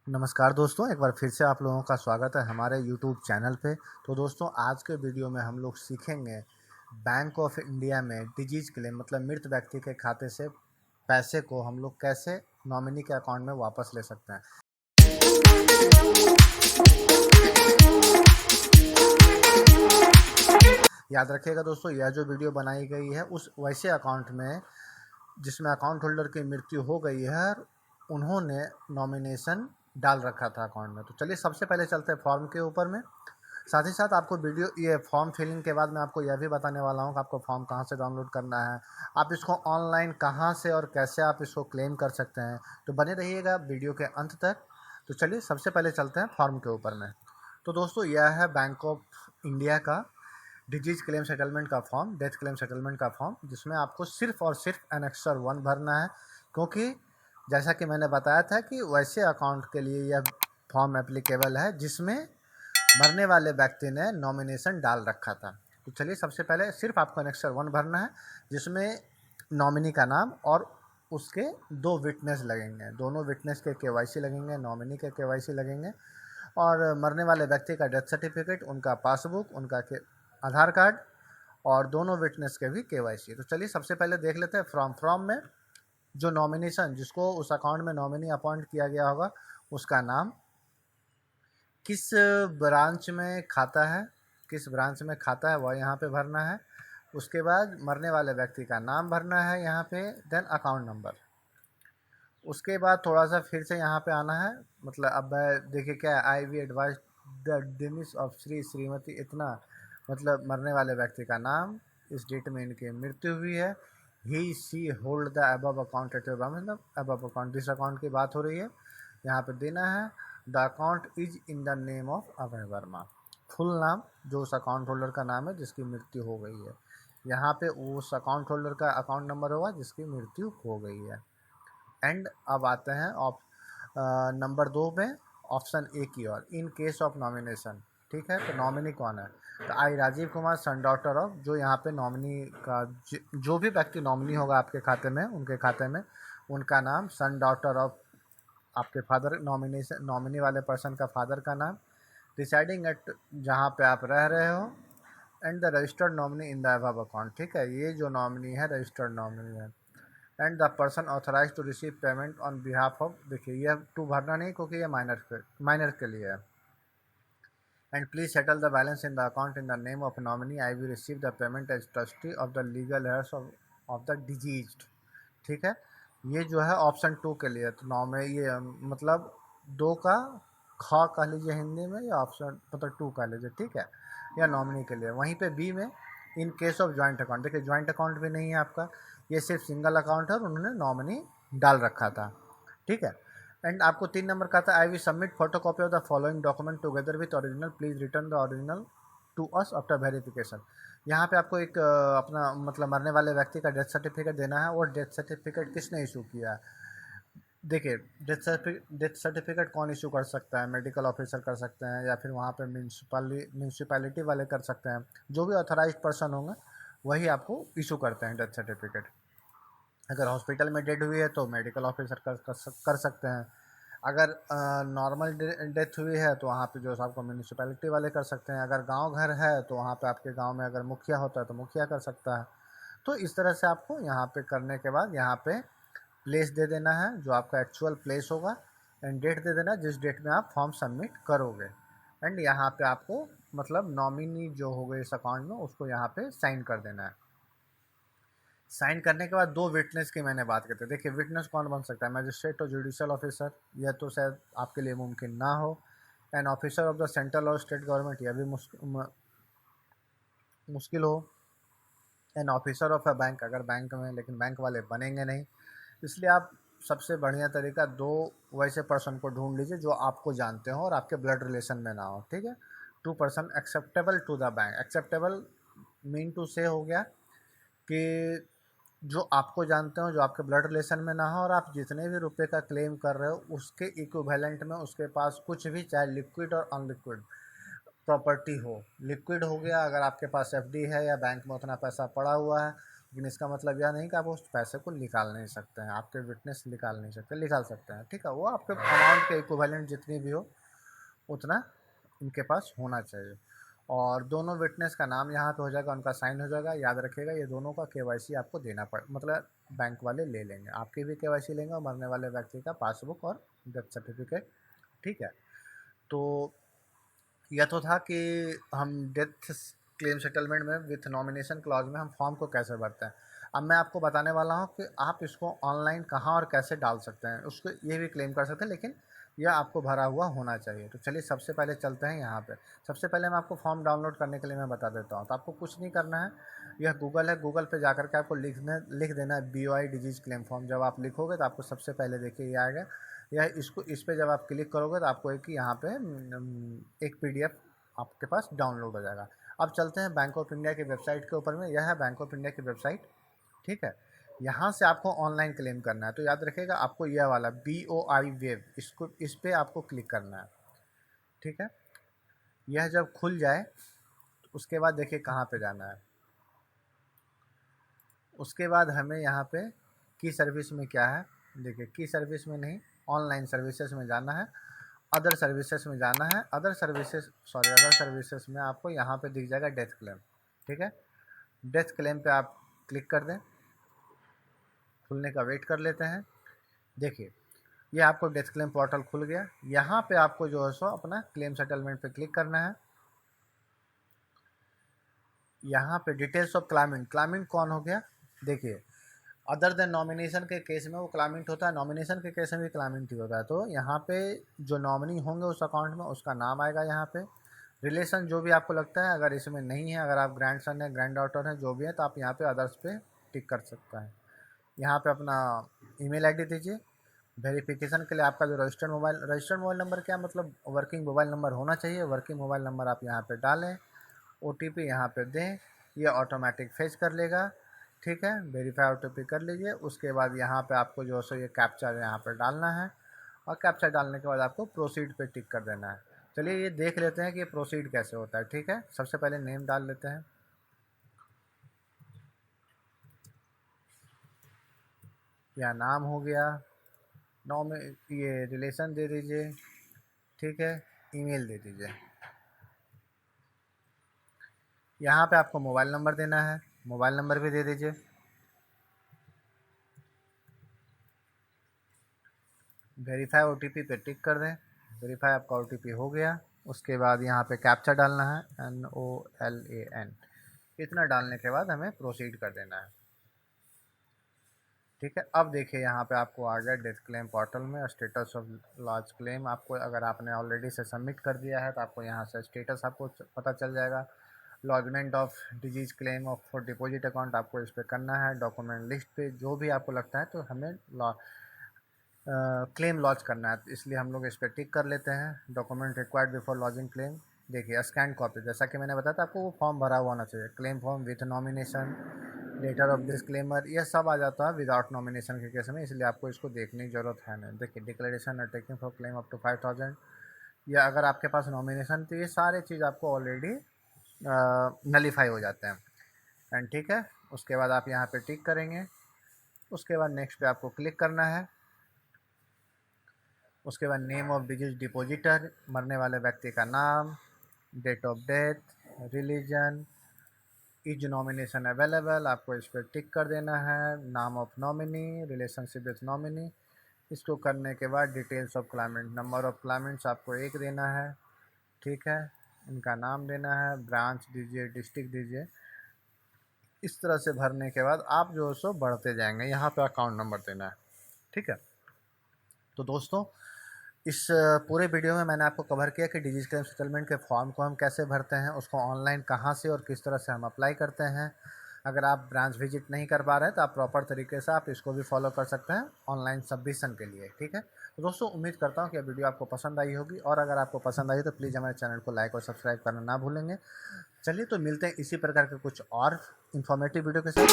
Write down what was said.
नमस्कार दोस्तों, एक बार फिर से आप लोगों का स्वागत है हमारे यूट्यूब चैनल पे। तो दोस्तों, आज के वीडियो में हम लोग सीखेंगे बैंक ऑफ इंडिया में डिजीज क्लेम मतलब मृत व्यक्ति के खाते से पैसे को हम लोग कैसे नॉमिनी के अकाउंट में वापस ले सकते हैं। याद रखिएगा दोस्तों, यह जो वीडियो बनाई गई है उस वैसे अकाउंट में जिसमें अकाउंट होल्डर की मृत्यु हो गई है, उन्होंने नॉमिनेशन डाल रखा था अकाउंट में। तो चलिए सबसे पहले चलते हैं फॉर्म के ऊपर में। साथ ही साथ आपको वीडियो ये फॉर्म फिलिंग के बाद मैं आपको यह भी बताने वाला हूँ कि आपको फॉर्म कहाँ से डाउनलोड करना है, आप इसको ऑनलाइन कहाँ से और कैसे आप इसको क्लेम कर सकते हैं। तो बने रहिएगा वीडियो के अंत तक। तो चलिए सबसे पहले चलते हैं फॉर्म के ऊपर में। तो दोस्तों, यह है बैंक ऑफ इंडिया का डिजीज क्लेम सेटलमेंट का फॉर्म, डेथ क्लेम सेटलमेंट का फॉर्म, जिसमें आपको सिर्फ और सिर्फ एनेक्सर 1 भरना है। क्योंकि जैसा कि मैंने बताया था कि वैसे अकाउंट के लिए यह फॉर्म एप्लीकेबल है जिसमें मरने वाले व्यक्ति ने नॉमिनेशन डाल रखा था। तो चलिए सबसे पहले सिर्फ आपको एनेक्सर 1 भरना है, जिसमें नॉमिनी का नाम और उसके 2 विटनेस लगेंगे। दोनों विटनेस के केवाईसी लगेंगे, नॉमिनी के केवाईसी लगेंगे, और मरने वाले व्यक्ति का डेथ सर्टिफिकेट, उनका पासबुक, उनका आधार कार्ड और दोनों विटनेस के भी केवाईसी। तो चलिए सबसे पहले देख लेते हैं फॉर्म में जो नॉमिनेशन, जिसको उस अकाउंट में नॉमिनी अपॉइंट किया गया होगा, उसका नाम, किस ब्रांच में खाता है, वह यहाँ पे भरना है। उसके बाद मरने वाले व्यक्ति का नाम भरना है यहाँ पे, देन अकाउंट नंबर। उसके बाद थोड़ा सा फिर से यहाँ पे आना है, मतलब अब देखिए क्या है, I we advise the demise of Shrimati इतना, मतलब मरने वाले व्यक्ति का नाम, इस डेट में इनकी मृत्यु हुई है, ही सी hold the above account at मतलब अबव अकाउंट, जिस अकाउंट की बात हो रही है यहाँ पे देना है। The account is in the name of Abhay Verma, full नाम जो उस अकाउंट होल्डर का नाम है जिसकी मृत्यु हो गई है। यहाँ पे उस अकाउंट होल्डर का अकाउंट नंबर होगा जिसकी मृत्यु हो गई है। एंड अब आते हैं नंबर 2 में, ऑप्शन ए की ओर, इन केस ऑफ नॉमिनेशन। ठीक है, तो नॉमिनी कौन है? तो I Rajiv Kumar son daughter of, जो यहाँ पे नॉमिनी का जो भी व्यक्ति नॉमिनी होगा आपके खाते में, उनके खाते में उनका नाम, सन डॉटर ऑफ आपके फादर, नॉमिनी वाले पर्सन का फादर का नाम, डिसाइडिंग एट जहाँ पे आप रह रहे हो, and the registered nominee in the above account. ठीक है, ये जो नॉमिनी है रजिस्टर्ड नॉमिनी है। And the person authorize to receive payment on behalf of, देखिए यह टू भरना नहीं क्योंकि ये माइनर के लिए है। And please settle the balance in the account in the name of nominee, I will receive the payment as trustee of the legal heirs of the deceased. ठीक है, ये जो है ऑप्शन 2 के लिए। तो ये मतलब 2 का ख कह लीजिए हिंदी में, या ऑप्शन मतलब 2 कह लीजिए, ठीक है, या नॉमिनी के लिए। वहीं पे बी में, इन केस ऑफ ज्वाइंट अकाउंट, देखिए ज्वाइंट अकाउंट भी नहीं है आपका, ये सिर्फ सिंगल अकाउंट है और उन्होंने नॉमिनी डाल रखा था। ठीक है, एंड आपको 3 नंबर का था, I will submit photo copy of the following document together with original, please return the original to us after verification. यहाँ पे आपको एक अपना मतलब मरने वाले व्यक्ति का डेथ सर्टिफिकेट देना है, और डेथ सर्टिफिकेट किसने इशू किया है। देखिए डेथ सर्टिफिकेट कौन इशू कर सकता है? मेडिकल ऑफिसर कर सकते हैं, या फिर वहाँ पे म्यूनसिपैलिटी वाले कर सकते हैं। जो भी ऑथराइज पर्सन होंगे वही आपको इशू करते हैं डेथ सर्टिफिकेट। अगर हॉस्पिटल में डेड हुई है तो मेडिकल ऑफिसर कर सकते हैं। अगर नॉर्मल डेथ हुई है तो वहाँ पे जो आपको म्यूनसिपैलिटी वाले कर सकते हैं। अगर गांव घर है तो वहाँ पे आपके गांव में अगर मुखिया होता है तो मुखिया कर सकता है। तो इस तरह से आपको यहाँ पे करने के बाद यहाँ पे प्लेस दे देना है, जो आपका एक्चुअल प्लेस होगा, एंड डेट दे देना जिस डेट में आप फॉर्म सबमिट करोगे। एंड यहाँ पे आपको मतलब नॉमिनी जो हो गए इस अकाउंट में, उसको यहाँ पे साइन कर देना है। साइन करने के बाद 2 विटनेस की मैंने बात करते हैं। देखिए विटनेस कौन बन सकता है? मजिस्ट्रेट और जुडिशियल ऑफिसर, यह तो शायद आपके लिए मुमकिन ना हो। An officer of the central और स्टेट गवर्नमेंट, यह भी मुश्किल हो। An officer of a bank, अगर बैंक में, लेकिन बैंक वाले बनेंगे नहीं, इसलिए आप सबसे बढ़िया तरीका 2 वैसे पर्सन को ढूंढ लीजिए जो आपको जानते हो और आपके ब्लड रिलेशन में ना हो। ठीक है, 2 person acceptable to the bank. Acceptable mean two से हो गया कि जो आपको जानते हो, जो आपके ब्लड रिलेशन में ना हो, और आप जितने भी रुपए का क्लेम कर रहे हो उसके इक्विवेलेंट में उसके पास कुछ भी, चाहे लिक्विड और अनलिक्विड प्रॉपर्टी हो। लिक्विड हो गया अगर आपके पास एफडी है या बैंक में उतना पैसा पड़ा हुआ है, लेकिन इसका मतलब यह नहीं कि आप उस पैसे को निकाल नहीं सकते हैं, आपके विटनेस निकाल नहीं सकते, निकाल सकते हैं, ठीक है। वो आपके अमाउंट के इक्विवेलेंट जितनी भी हो उतना उनके पास होना चाहिए। और दोनों विटनेस का नाम यहाँ पे हो जाएगा, उनका साइन हो जाएगा। याद रखिएगा ये दोनों का केवाईसी आपको देना पड़, मतलब बैंक वाले ले लेंगे, आपकी भी केवाईसी लेंगे और मरने वाले व्यक्ति का पासबुक और डेथ सर्टिफिकेट, ठीक है। तो यह तो था कि हम डेथ क्लेम सेटलमेंट में विथ नॉमिनेशन क्लॉज में हम फॉर्म को कैसे भरते हैं। अब मैं आपको बताने वाला हूँ कि आप इसको ऑनलाइन कहाँ और कैसे डाल सकते हैं, उसको ये भी क्लेम कर सकते हैं, लेकिन यह आपको भरा हुआ होना चाहिए। तो चलिए सबसे पहले चलते हैं यहाँ पे। सबसे पहले मैं आपको फॉर्म डाउनलोड करने के लिए मैं बता देता हूँ। तो आपको कुछ नहीं करना है, यह गूगल है, गूगल पे जाकर के आपको लिख देना है BOI डिजीज क्लेम फॉर्म। जब आप लिखोगे तो आपको सबसे पहले देखिए ये आएगा, यह इसको इस पर जब आप क्लिक करोगे तो आपको एक यहाँ पे एक PDF आपके पास डाउनलोड हो जाएगा। अब चलते हैं बैंक ऑफ इंडिया की वेबसाइट के ऊपर में। यह है बैंक ऑफ इंडिया की वेबसाइट, ठीक है। यहाँ से आपको ऑनलाइन क्लेम करना है, तो याद रखिएगा आपको यह वाला BOI वेब, इसको इस पर आपको क्लिक करना है, ठीक है। यह जब खुल जाए तो उसके बाद देखिए कहाँ पे जाना है। उसके बाद हमें यहाँ पे की सर्विस में क्या है, देखिए की सर्विस में नहीं, ऑनलाइन सर्विसेज में जाना है, अदर सर्विसेज में जाना है। अदर सर्विसेज में आपको यहाँ पे दिख जाएगा डेथ क्लेम, ठीक है। डेथ क्लेम पे आप क्लिक कर दें, खुलने का वेट कर लेते हैं। देखिए ये आपको डेथ क्लेम पोर्टल खुल गया। यहाँ पे आपको जो है सो अपना क्लेम सेटलमेंट पे क्लिक करना है। यहाँ पे डिटेल्स ऑफ क्लाइमेंट कौन हो गया, देखिए अदर देन नॉमिनेशन के केस में वो क्लाइमेंट होता है, नॉमिनेशन के केस में भी क्लाइमेंट ही होता है। तो यहाँ पे जो नॉमिनी होंगे उस अकाउंट में उसका नाम आएगा। यहाँ पे रिलेशन जो भी आपको लगता है, अगर इसमें नहीं है, अगर आप ग्रैंड सन है, ग्रैंड डॉटर है, जो भी है, तो आप यहाँ पे अदर्स पे टिक कर सकते हैं। यहाँ पे अपना ईमेल आईडी दीजिए। वेरिफिकेशन के लिए आपका जो रजिस्टर्ड मोबाइल नंबर, क्या मतलब वर्किंग मोबाइल नंबर होना चाहिए। वर्किंग मोबाइल नंबर आप यहाँ पे डालें, OTP यहाँ पे दें, ये ऑटोमेटिक फेच कर लेगा, ठीक है। वेरीफाई OTP कर लीजिए। उसके बाद यहाँ पे आपको जो है ये कैप्चा यहाँ पे डालना है, और कैप्चा डालने के बाद आपको प्रोसीड पे टिक कर देना है। चलिए ये देख लेते हैं कि ये प्रोसीड कैसे होता है, ठीक है। सबसे पहले नेम डाल लेते हैं, या नाम हो गया, ये रिलेशन दे दीजिए, ठीक है। ईमेल दे दीजिए। यहाँ पे आपको मोबाइल नंबर देना है, मोबाइल नंबर भी दे दीजिए। वेरीफाई OTP पे टिक कर दें। वेरीफाई आपका OTP हो गया। उसके बाद यहाँ पे कैप्चा डालना है, NOLAN। इतना डालने के बाद हमें प्रोसीड कर देना है, ठीक है। अब देखिए यहाँ पे आपको आ गया डेथ क्लेम पोर्टल में स्टेटस ऑफ लॉज क्लेम। आपको अगर आपने ऑलरेडी से सबमिट कर दिया है तो आपको यहाँ से स्टेटस आपको पता चल जाएगा। Lodgement of disease claim of for deposit account आपको इस पर करना है। डॉक्यूमेंट लिस्ट पे जो भी आपको लगता है तो हमें क्लेम लॉन्च करना है, इसलिए हम लोग इस पर टिक कर लेते हैं। Document required before lodging claim, देखिए स्कैन कॉपी, जैसा कि मैंने बताया था आपको वो फॉर्म भरा हुआ होना चाहिए। Claim form with nomination, letter of disclaimer, यह सब आ जाता है विदाउट नॉमिनेशन के केस में, इसलिए आपको इसको देखने की जरूरत है नहीं। देखिए declaration taking for claim up to 5000, या अगर आपके पास नॉमिनेशन, तो ये सारे चीज़ आपको ऑलरेडी नलीफाई हो जाते हैं एंड, ठीक है। उसके बाद आप यहाँ पे टिक करेंगे। उसके बाद नेक्स्ट पे आपको क्लिक करना है। उसके बाद नेम ऑफ डिजीज डिपॉजिटर, मरने वाले व्यक्ति का नाम, date of death, religion, is nomination available, आपको इस पर टिक कर देना है। नाम of nominee, relationship with nominee, इसको करने के बाद details of claimant, number of claimants आपको 1 देना है, ठीक है। इनका नाम देना है, ब्रांच दीजिए, डिस्ट्रिक्ट दीजिए। इस तरह से भरने के बाद आप जो है सो बढ़ते जाएंगे। यहाँ पे अकाउंट नंबर देना है, ठीक है। तो दोस्तों इस पूरे वीडियो में मैंने आपको कवर किया कि डिजीज क्लेम सेटलमेंट के फॉर्म को हम कैसे भरते हैं, उसको ऑनलाइन कहाँ से और किस तरह से हम अप्लाई करते हैं। अगर आप ब्रांच विजिट नहीं कर पा रहे हैं तो आप प्रॉपर तरीके से आप इसको भी फॉलो कर सकते हैं ऑनलाइन सबमिशन के लिए, ठीक है। तो दोस्तों उम्मीद करता हूँ कि वीडियो आपको पसंद आई होगी, और अगर आपको पसंद आई तो प्लीज़ हमारे चैनल को लाइक और सब्सक्राइब करना ना भूलेंगे। चलिए तो मिलते हैं इसी प्रकार के कुछ और इन्फॉर्मेटिव वीडियो के साथ।